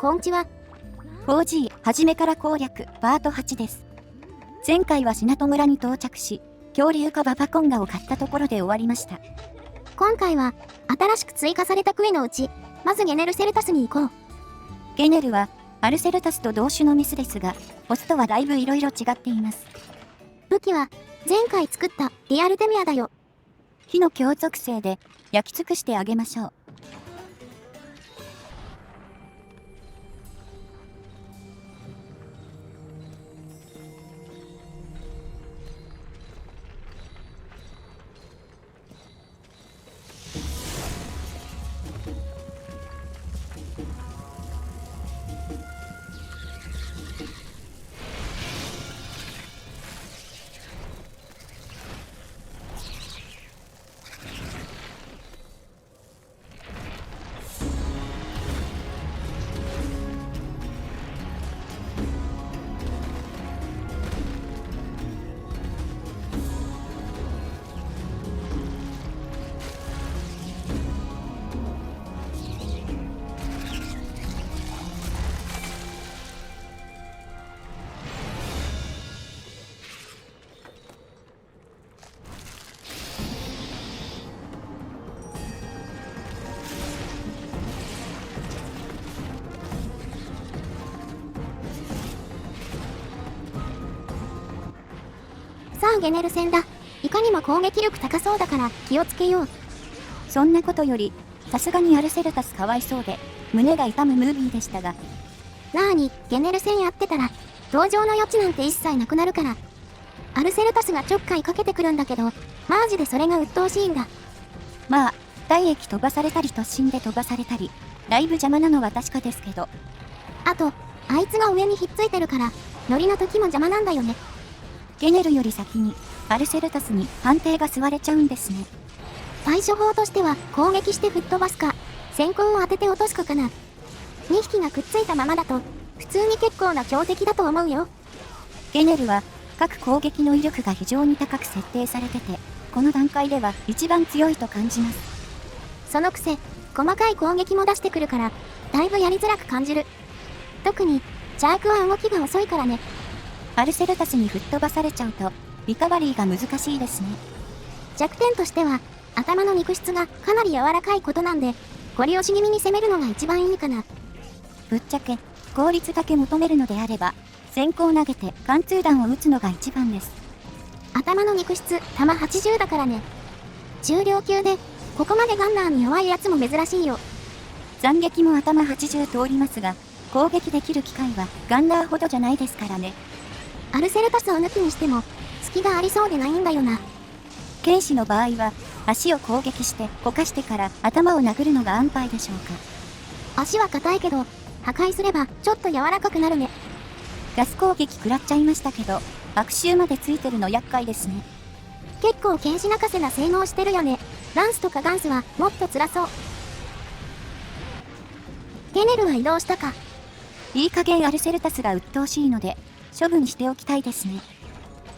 こんちは。4G 初めから攻略パート8です。前回は品戸村に到着し、恐竜かババコンガを買ったところで終わりました。今回は新しく追加されたクエのうち、まずゲネルセルタスに行こう。ゲネルはアルセルタスと同種のメスですが、オスとはだいぶ色々違っています。武器は前回作ったリアルテミアだよ。火の強属性で焼き尽くしてあげましょう。さあゲネル戦だ。いかにも攻撃力高そうだから気をつけよう。そんなことより、さすがにアルセルタスかわいそうで、胸が痛むムービーでしたが。なーに、ゲネル戦やってたら、登場の余地なんて一切なくなるから。アルセルタスがちょっかいかけてくるんだけど、マジでそれが鬱陶しいんだ。まあ、体液飛ばされたり突進で飛ばされたり、だいぶ邪魔なのは確かですけど。あと、あいつが上にひっついてるから、乗りの時も邪魔なんだよね。ゲネルより先に、アルセルタスに判定が吸われちゃうんですね。対処法としては、攻撃して吹っ飛ばすか、先行を当てて落とすかかな。2匹がくっついたままだと、普通に結構な強敵だと思うよ。ゲネルは、各攻撃の威力が非常に高く設定されてて、この段階では一番強いと感じます。そのくせ、細かい攻撃も出してくるから、だいぶやりづらく感じる。特に、チャークは動きが遅いからね。アルセルタスに吹っ飛ばされちゃうと、リカバリーが難しいですね。弱点としては、頭の肉質がかなり柔らかいことなんで、ゴリ押し気味に攻めるのが一番いいかな。ぶっちゃけ、効率だけ求めるのであれば、先行投げて貫通弾を撃つのが一番です。頭の肉質、弾80だからね。重量級で、ここまでガンナーに弱いやつも珍しいよ。斬撃も頭80通りますが、攻撃できる機会はガンナーほどじゃないですからね。アルセルタスを抜きにしても、隙がありそうでないんだよな。剣士の場合は、足を攻撃してこかしてから頭を殴るのが安牌でしょうか。足は硬いけど、破壊すればちょっと柔らかくなるね。ガス攻撃食らっちゃいましたけど、悪臭までついてるの厄介ですね。結構剣士泣かせな性能してるよね。ランスとかガンスはもっと辛そう。ゲネルは移動したか。いい加減アルセルタスが鬱陶しいので、処分しておきたいですね。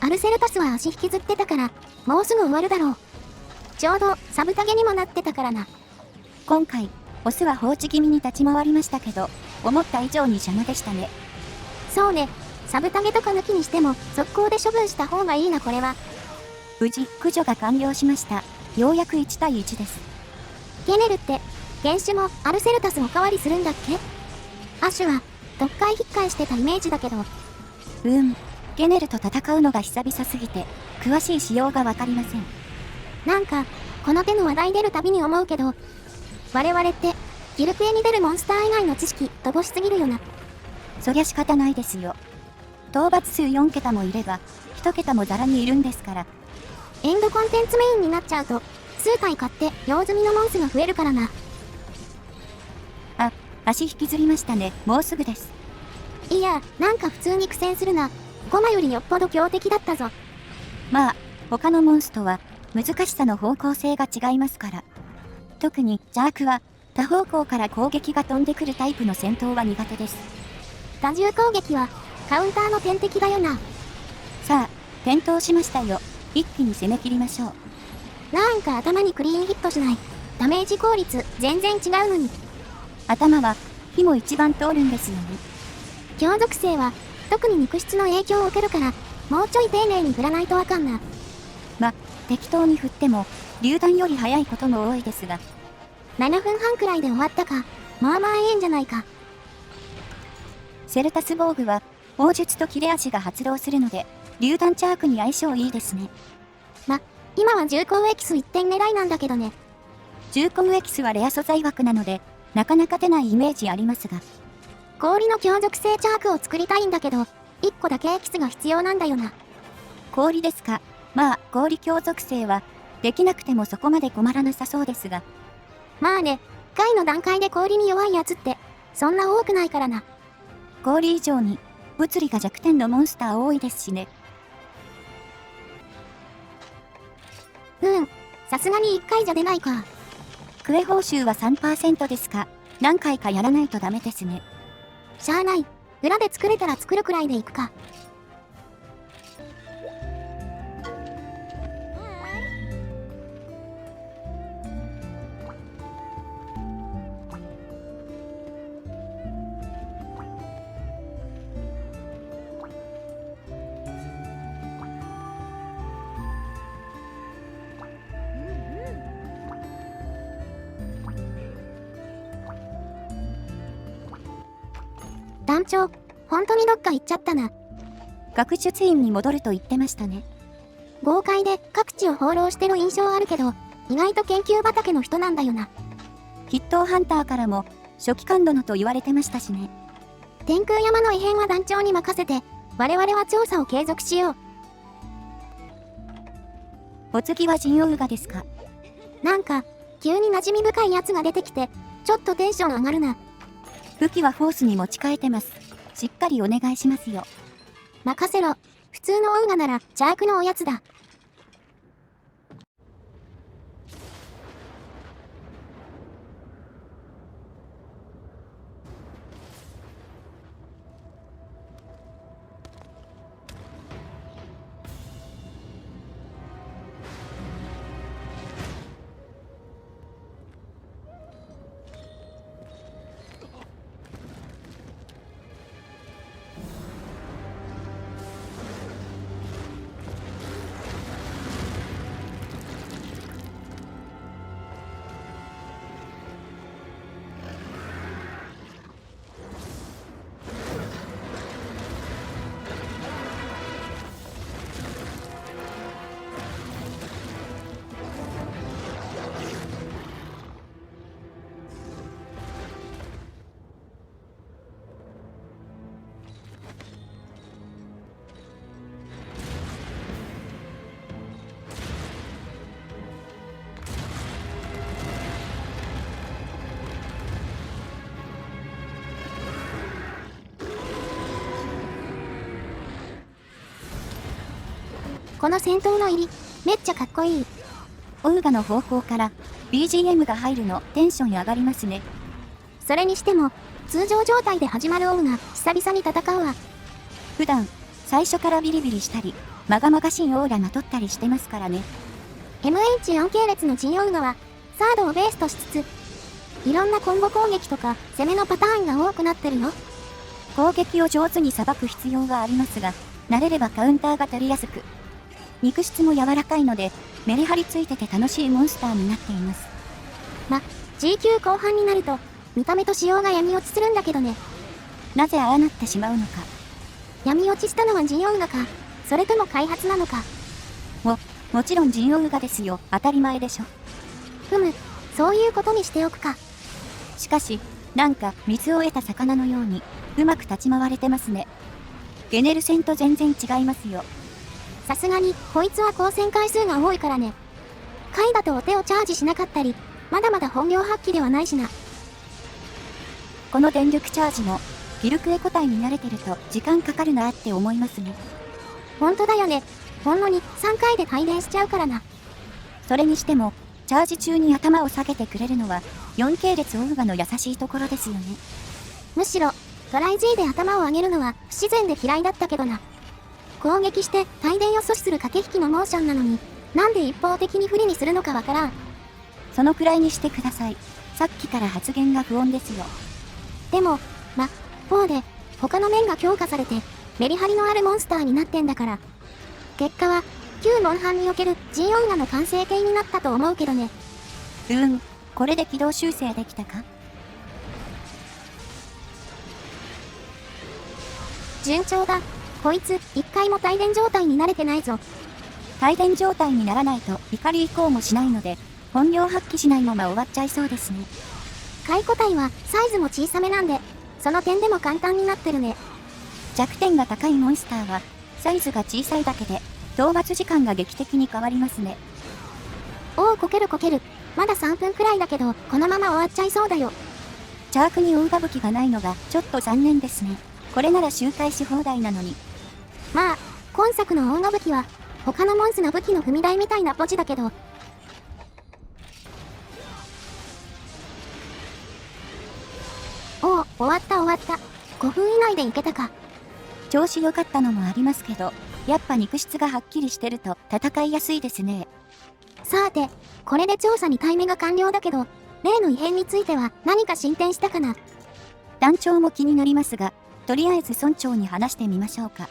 アルセルタスは足引きずってたから、もうすぐ終わるだろう。ちょうどサブタゲにもなってたからな。今回、オスは放置気味に立ち回りましたけど、思った以上に邪魔でしたね。そうね、サブタゲとか抜きにしても、速攻で処分した方がいいなこれは。無事、駆除が完了しました。ようやく1対1です。ゲネルって、原種もアルセルタスおかわりするんだっけ？アシュは、特回引っ返してたイメージだけど。ゲネルと戦うのが久々すぎて、詳しい仕様がわかりません。なんか、この手の話題出るたびに思うけど、我々って、ギルクエに出るモンスター以外の知識、乏しすぎるよな。そりゃ仕方ないですよ。討伐数4桁もいれば、1桁もザラにいるんですから。エンドコンテンツメインになっちゃうと、数体買って用済みのモンスが増えるからな。あ、足引きずりましたね。もうすぐです。いや、なんか普通に苦戦するな。ゴマよりよっぽど強敵だったぞ。まあ、他のモンスとは、難しさの方向性が違いますから。特に、ジャークは、多方向から攻撃が飛んでくるタイプの戦闘は苦手です。多重攻撃は、カウンターの天敵だよな。さあ、点灯しましたよ。一気に攻め切りましょう。なんか頭にクリーンヒットしない。ダメージ効率、全然違うのに。頭は、火も一番通るんですよね。強属性は特に肉質の影響を受けるから、もうちょい丁寧に振らないとあかんな。適当に振っても、榴弾より早いことも多いですが、7分半くらいで終わったか。まあまあいいんじゃないか。セルタス防具は、砲術と切れ味が発動するので、榴弾チャークに相性いいですね。今は重工エキス1点狙いなんだけどね。重工エキスはレア素材枠なので、なかなか出ないイメージありますが、氷の強属性チャークを作りたいんだけど、1個だけエキスが必要なんだよな。氷ですか。まあ、氷強属性は、できなくてもそこまで困らなさそうですが、まあね、回の段階で氷に弱いやつって、そんな多くないからな。氷以上に、物理が弱点のモンスター多いですしね。さすがに1回じゃ出ないか。クエ報酬は 3% ですか。何回かやらないとダメですね。しゃあない。裏で作れたら作るくらいでいくか。団長、本当にどっか行っちゃったな。学術院に戻ると言ってましたね。豪快で各地を放浪してる印象あるけど、意外と研究畑の人なんだよな。筆頭ハンターからも初期感度のと言われてましたしね。天空山の異変は団長に任せて、我々は調査を継続しよう。お次はジンオウガですか。なんか、急に馴染み深いやつが出てきて、ちょっとテンション上がるな。武器はフォースに持ち替えてます。しっかりお願いしますよ。任せろ。普通のオウガなら邪悪のおやつだ。この戦闘の入り、めっちゃかっこいい。オウガの方向から BGM が入るのテンション上がりますね。それにしても、通常状態で始まるオウが久々に戦うわ。普段、最初からビリビリしたり、まがまがしいオーラまとったりしてますからね。MH4 系列のジンオウガは、サードをベースとしつつ、いろんなコンボ攻撃とか攻めのパターンが多くなってるよ。攻撃を上手にさばく必要がありますが、慣れればカウンターが取りやすく、肉質も柔らかいので、メリハリついてて楽しいモンスターになっています。G 級後半になると、見た目と仕様が闇落ちするんだけどね。なぜああなってしまうのか。闇落ちしたのはジンオウガか、それとも開発なのか。もちろんジンオウガですよ。当たり前でしょ。そういうことにしておくか。しかし、なんか水を得た魚のように、うまく立ち回れてますね。ゲネル戦と全然違いますよ。さすがに、こいつは光線回数が多いからね。回だとお手をチャージしなかったり、まだまだ本領発揮ではないしな。この電力チャージも、ギルクエ個体に慣れてると時間かかるなって思いますね。ほんとだよね。ほんのに3回で帯電しちゃうからな。それにしても、チャージ中に頭を下げてくれるのは、4系列オウガの優しいところですよね。むしろ、トライ G で頭を上げるのは不自然で嫌いだったけどな。攻撃して帯電を阻止する駆け引きのモーションなのに、なんで一方的に不利にするのかわからん。そのくらいにしてください。さっきから発言が不穏ですよ。でも、4で、他の面が強化されて、メリハリのあるモンスターになってんだから。結果は、旧モンハンにおける G 音画の完成形になったと思うけどね。これで軌道修正できたか？順調だ。こいつ、一回も帯電状態に慣れてないぞ。帯電状態にならないと怒り移行もしないので、本領発揮しないまま終わっちゃいそうですね。解雇体はサイズも小さめなんで、その点でも簡単になってるね。弱点が高いモンスターは、サイズが小さいだけで、討伐時間が劇的に変わりますね。おお、こける。まだ3分くらいだけど、このまま終わっちゃいそうだよ。チャークに大歌武器がないのがちょっと残念ですね。これなら周回し放題なのに。まあ、今作の大武器は、他のモンスの武器の踏み台みたいなポジだけど。おお、終わった。5分以内でいけたか。調子良かったのもありますけど、やっぱ肉質がはっきりしてると戦いやすいですね。さて、これで調査2回目が完了だけど、例の異変については何か進展したかな？団長も気になりますが、とりあえず村長に話してみましょうか。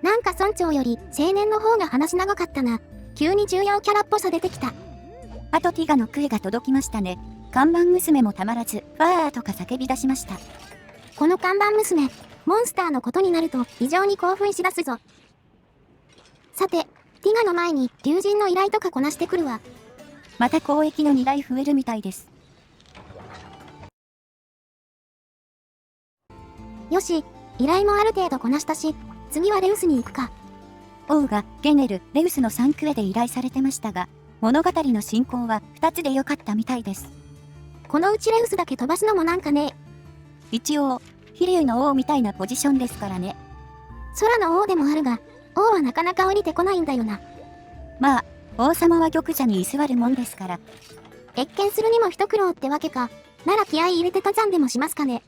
なんか村長より青年の方が話長かったな。急に重要キャラっぽさ出てきた。あとティガの声が届きましたね。看板娘もたまらず、ファーとか叫び出しました。この看板娘、モンスターのことになると異常に興奮しだすぞ。さて、ティガの前に竜神の依頼とかこなしてくるわ。また交易の2台増えるみたいです。よし、依頼もある程度こなしたし、次はレウスに行くか。オウガ、ゲネル、レウスの3クエで依頼されてましたが、物語の進行は2つで良かったみたいです。このうちレウスだけ飛ばすのもなんかね。一応、飛竜の王みたいなポジションですからね。空の王でもあるが、王はなかなか降りてこないんだよな。まあ、王様は玉座に居座るもんですから。謁見するにも一苦労ってわけか。なら気合い入れて登山でもしますかね。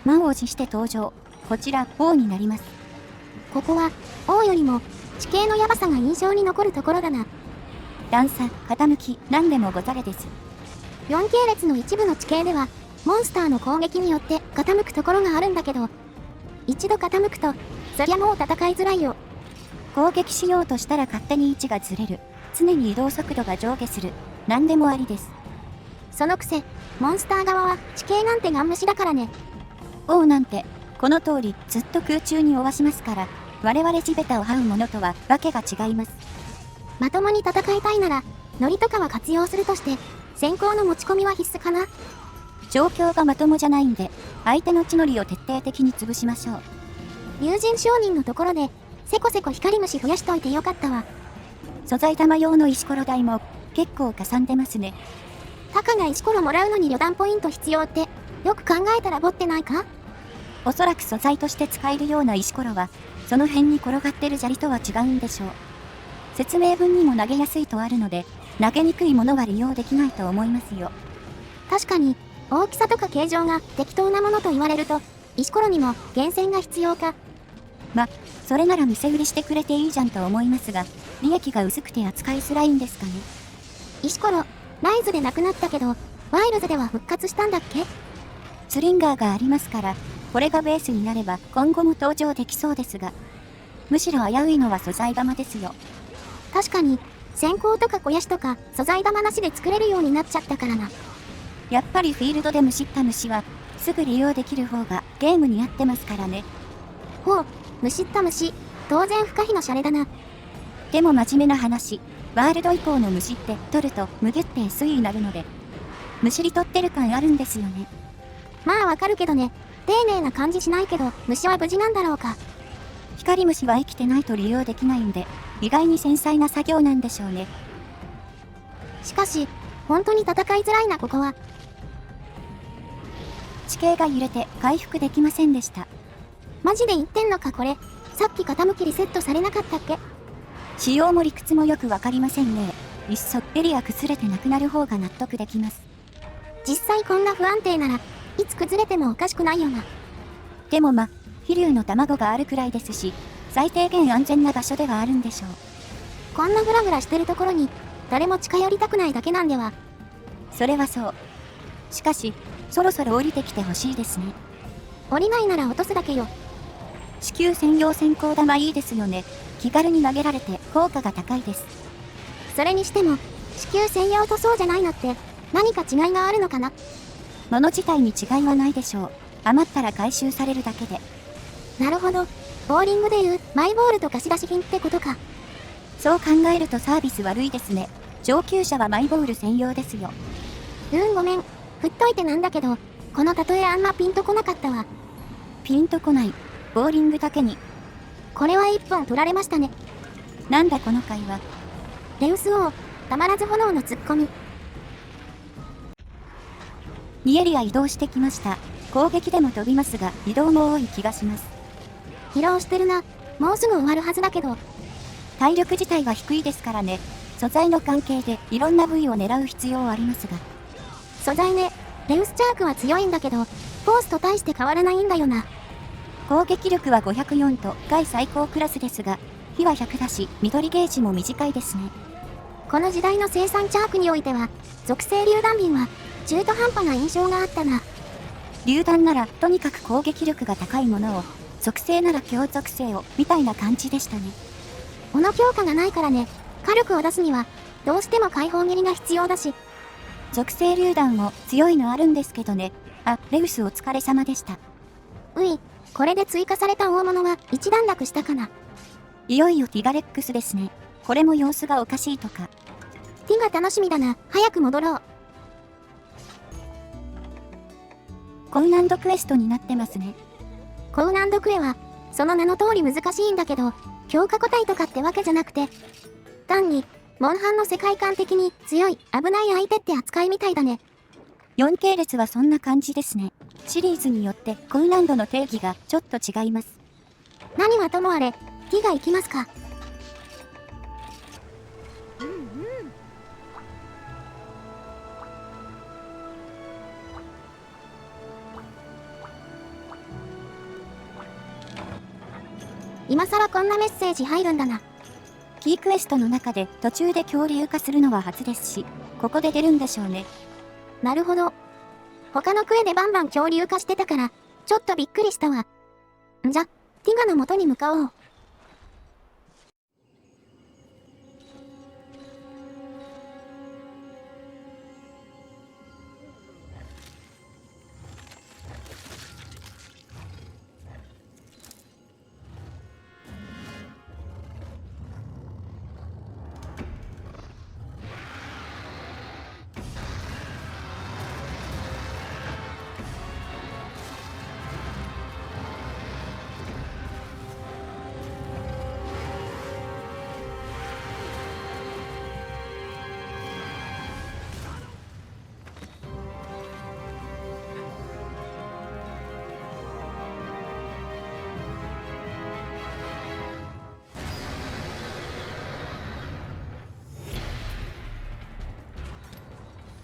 満を持して登場。こちら、王になります。ここは、王よりも、地形のヤバさが印象に残るところだな。段差、傾き、何でもござれです。4系列の一部の地形では、モンスターの攻撃によって傾くところがあるんだけど、一度傾くと、そりゃもう戦いづらいよ。攻撃しようとしたら勝手に位置がずれる。常に移動速度が上下する。何でもありです。そのくせ、モンスター側は地形なんてガン無視だからね。王なんて、この通りずっと空中に追わしますから、我々地べたを這うものとはわけが違います。まともに戦いたいなら、ノリとかは活用するとして、先行の持ち込みは必須かな。状況がまともじゃないんで、相手の地の利を徹底的に潰しましょう。友人商人のところで、せこせこ光虫増やしといてよかったわ。素材玉用の石ころ代も結構かさんでますね。タカが石ころもらうのに旅団ポイント必要って、よく考えたらボってないか？おそらく素材として使えるような石ころは、その辺に転がってる砂利とは違うんでしょう。説明文にも投げやすいとあるので、投げにくいものは利用できないと思いますよ。確かに、大きさとか形状が適当なものと言われると、石ころにも厳選が必要か。それなら店売りしてくれていいじゃんと思いますが、利益が薄くて扱いづらいんですかね。石ころ、ライズでなくなったけど、ワイルズでは復活したんだっけ？スリンガーがありますから、これがベースになれば今後も登場できそうですが、むしろ危ういのは素材玉ですよ。確かに、先行とか肥やしとか素材玉なしで作れるようになっちゃったからな。やっぱりフィールドでむしった虫は、すぐ利用できる方がゲームに合ってますからね。ほう、むしった虫、当然不可避のシャレだな。でも真面目な話、ワールド以降の虫って取るとむぎゅって SE になるので、むしり取ってる感あるんですよね。まあわかるけどね、丁寧な感じしないけど、虫は無事なんだろうか。光虫は生きてないと利用できないんで、意外に繊細な作業なんでしょうね。しかし、本当に戦いづらいなここは。地形が揺れて回復できませんでした。マジで言ってんのかこれ。さっき傾きリセットされなかったっけ？仕様も理屈もよくわかりませんね。いっそエリア崩れてなくなる方が納得できます。実際こんな不安定なら、いつ崩れてもおかしくないよな。でも飛竜の卵があるくらいですし、最低限安全な場所ではあるんでしょう。こんなグラグラしてるところに、誰も近寄りたくないだけなんでは。それはそう。しかし、そろそろ降りてきてほしいですね。降りないなら落とすだけよ。地球専用先行玉いいですよね。気軽に投げられて効果が高いです。それにしても、地球専用とそうじゃないのって、何か違いがあるのかな？物自体に違いはないでしょう。余ったら回収されるだけで。なるほど。ボーリングでいうマイボールと貸し出し品ってことか。そう考えるとサービス悪いですね。上級者はマイボール専用ですよ。ごめん。振っといてなんだけど、この例えあんまピンとこなかったわ。ピンとこない。ボーリングだけに。これは一本取られましたね。なんだこの会話。レウス王、たまらず炎のツッコミ。2エリア移動してきました。攻撃でも飛びますが、移動も多い気がします。疲労してるな。もうすぐ終わるはずだけど。体力自体は低いですからね。素材の関係でいろんな部位を狙う必要はありますが。素材ね。レウスチャークは強いんだけど、フォースと大して変わらないんだよな。攻撃力は504と外最高クラスですが、火は100だし、緑ゲージも短いですね。この時代の生産チャークにおいては、属性榴弾瓶は中途半端な印象があったな。榴弾ならとにかく攻撃力が高いものを、属性なら強属性を、みたいな感じでしたね。この強化がないからね、火力を出すには、どうしても解放切りが必要だし。属性榴弾も強いのあるんですけどね。レウスお疲れ様でした。これで追加された大物は一段落したかな。いよいよティガレックスですね。これも様子がおかしいとか。ティが楽しみだな。早く戻ろう。高難度クエストになってますね。高難度クエは、その名の通り難しいんだけど、強化個体とかってわけじゃなくて、単に、モンハンの世界観的に強い、危ない相手って扱いみたいだね。 4系列はそんな感じですね。シリーズによって高難度の定義がちょっと違います。何はともあれ、ティが行きますか。今更こんなメッセージ入るんだな。キークエストの中で途中で恐竜化するのは初ですし、ここで出るんでしょうね。なるほど。他のクエでバンバン恐竜化してたから、ちょっとびっくりしたわ。んじゃ、ティガの元に向かおう。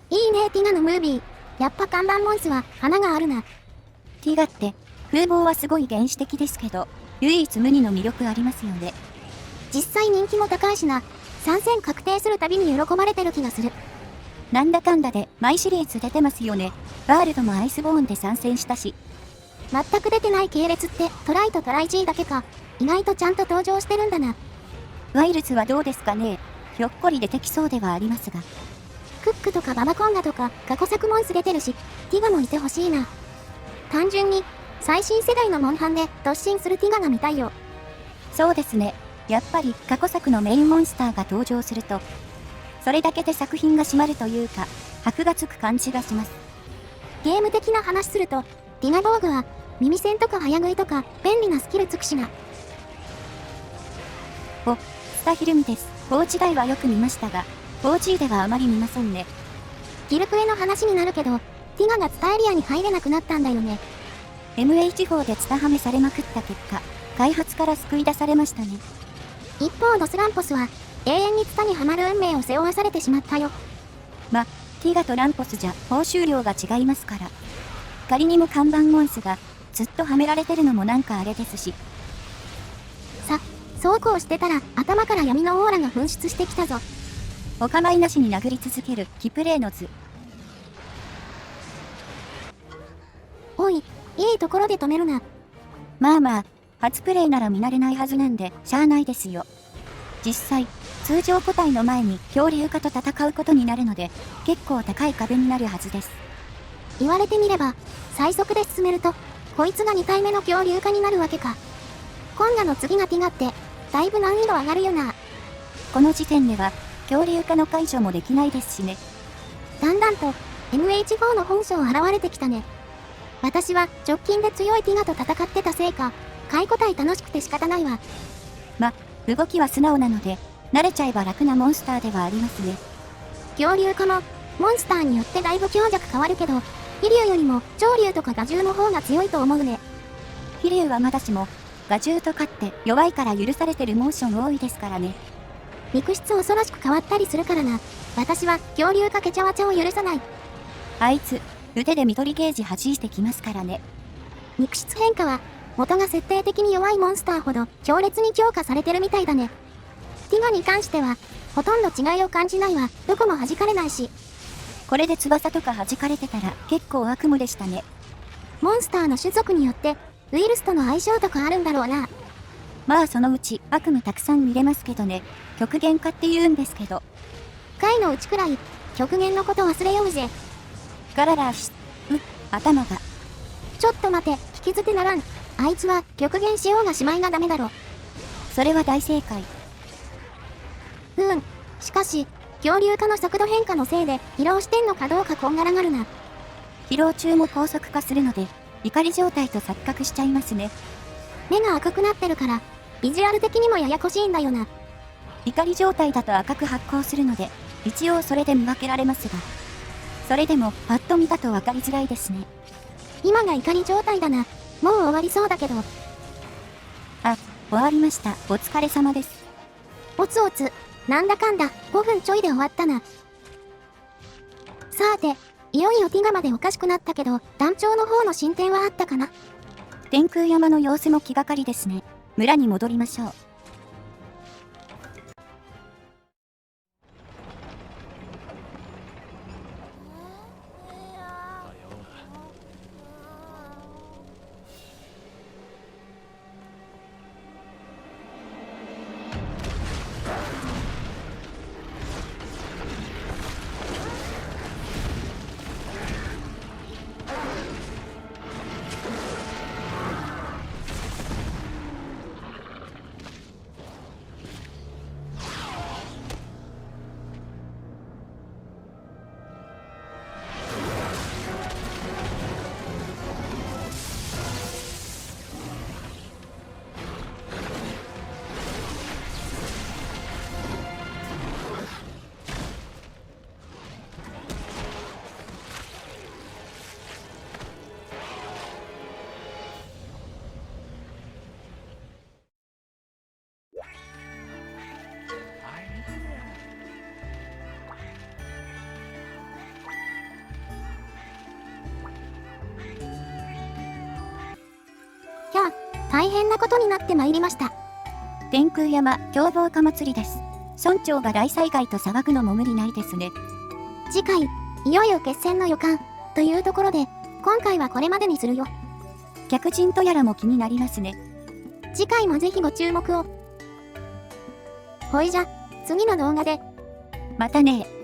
いいねティガのムービー。やっぱ看板モンスは花があるな。ティガって風貌はすごい原始的ですけど、唯一無二の魅力ありますよね。実際人気も高いしな。参戦確定するたびに喜ばれてる気がする。なんだかんだで毎シリーズ出てますよね。ワールドもアイスボーンで参戦したし。全く出てない系列ってトライとトライ G だけか。意外とちゃんと登場してるんだな。ワイルズはどうですかね。ひょっこり出てきそうではありますが。クックとかババコンガとか過去作モンス出てるし、ティガもいてほしいな。単純に最新世代のモンハンで突進するティガが見たいよ。そうですね。やっぱり過去作のメインモンスターが登場すると、それだけで作品が締まるというか、箔がつく感じがします。ゲーム的な話すると、ティガ道具は耳栓とか早食いとか便利なスキルつくしな。スタヒルミです。4違いはよく見ましたが、4G ではあまり見ませんね。ギルクエの話になるけど、ティガがツタエリアに入れなくなったんだよね。MH4 でツタハメされまくった結果、開発から救い出されましたね。一方ドスランポスは、永遠にツタにはまる運命を背負わされてしまったよ。ティガとランポスじゃ報酬量が違いますから。仮にも看板モンスがずっとはめられてるのもなんかあれですし。そうこうしてたら頭から闇のオーラが噴出してきたぞ。お構いなしに殴り続けるキプレーの図。おい、いいところで止めるな。まあ、初プレイなら見慣れないはずなんで、しゃあないですよ。実際、通常個体の前に恐竜化と戦うことになるので、結構高い壁になるはずです。言われてみれば、最速で進めると、こいつが2体目の恐竜化になるわけか。コンガの次がティガって、だいぶ難易度上がるよな。この時点では、恐竜化の解除もできないですしね。だんだんと、MH4 の本性現れてきたね。私は直近で強いティガと戦ってたせいか、解個体楽しくて仕方ないわ。動きは素直なので、慣れちゃえば楽なモンスターではありますね。恐竜化も、モンスターによってだいぶ強弱変わるけど、飛竜よりも鳥竜とか牙獣の方が強いと思うね。飛竜はまだしも、牙獣とかって弱いから許されてるモーション多いですからね。肉質恐ろしく変わったりするからな。私は恐竜かけちゃわちゃを許さない。あいつ、腕で緑ゲージ弾いてきますからね。肉質変化は、元が設定的に弱いモンスターほど強烈に強化されてるみたいだね。ティガに関しては、ほとんど違いを感じないわ。どこも弾かれないし。これで翼とか弾かれてたら結構悪夢でしたね。モンスターの種族によって、ウイルスとの相性とかあるんだろうな。そのうち悪夢たくさん見れますけどね。極限化って言うんですけど。回のうちくらい、極限のこと忘れようぜ。ガララし、頭が。ちょっと待て、聞き捨てならん。あいつは極限しようがしまいがダメだろ。それは大正解。しかし、恐竜化の速度変化のせいで疲労してんのかどうかこんがらがるな。疲労中も高速化するので、怒り状態と錯覚しちゃいますね。目が赤くなってるから、ビジュアル的にもややこしいんだよな。怒り状態だと赤く発光するので、一応それで見分けられますが。それでも、パッと見だと分かりづらいですね。今が怒り状態だな。もう終わりそうだけど。終わりました。お疲れ様です。おつおつ、なんだかんだ、5分ちょいで終わったな。さて、いよいよティガまでおかしくなったけど、団長の方の進展はあったかな？天空山の様子も気がかりですね。村に戻りましょう。やあ、大変なことになってまいりました。天空山凶暴化祭りです。村長が大災害と騒ぐのも無理ないですね。次回、いよいよ決戦の予感、というところで、今回はこれまでにするよ。客人とやらも気になりますね。次回もぜひご注目を。ほいじゃ、次の動画で。またね。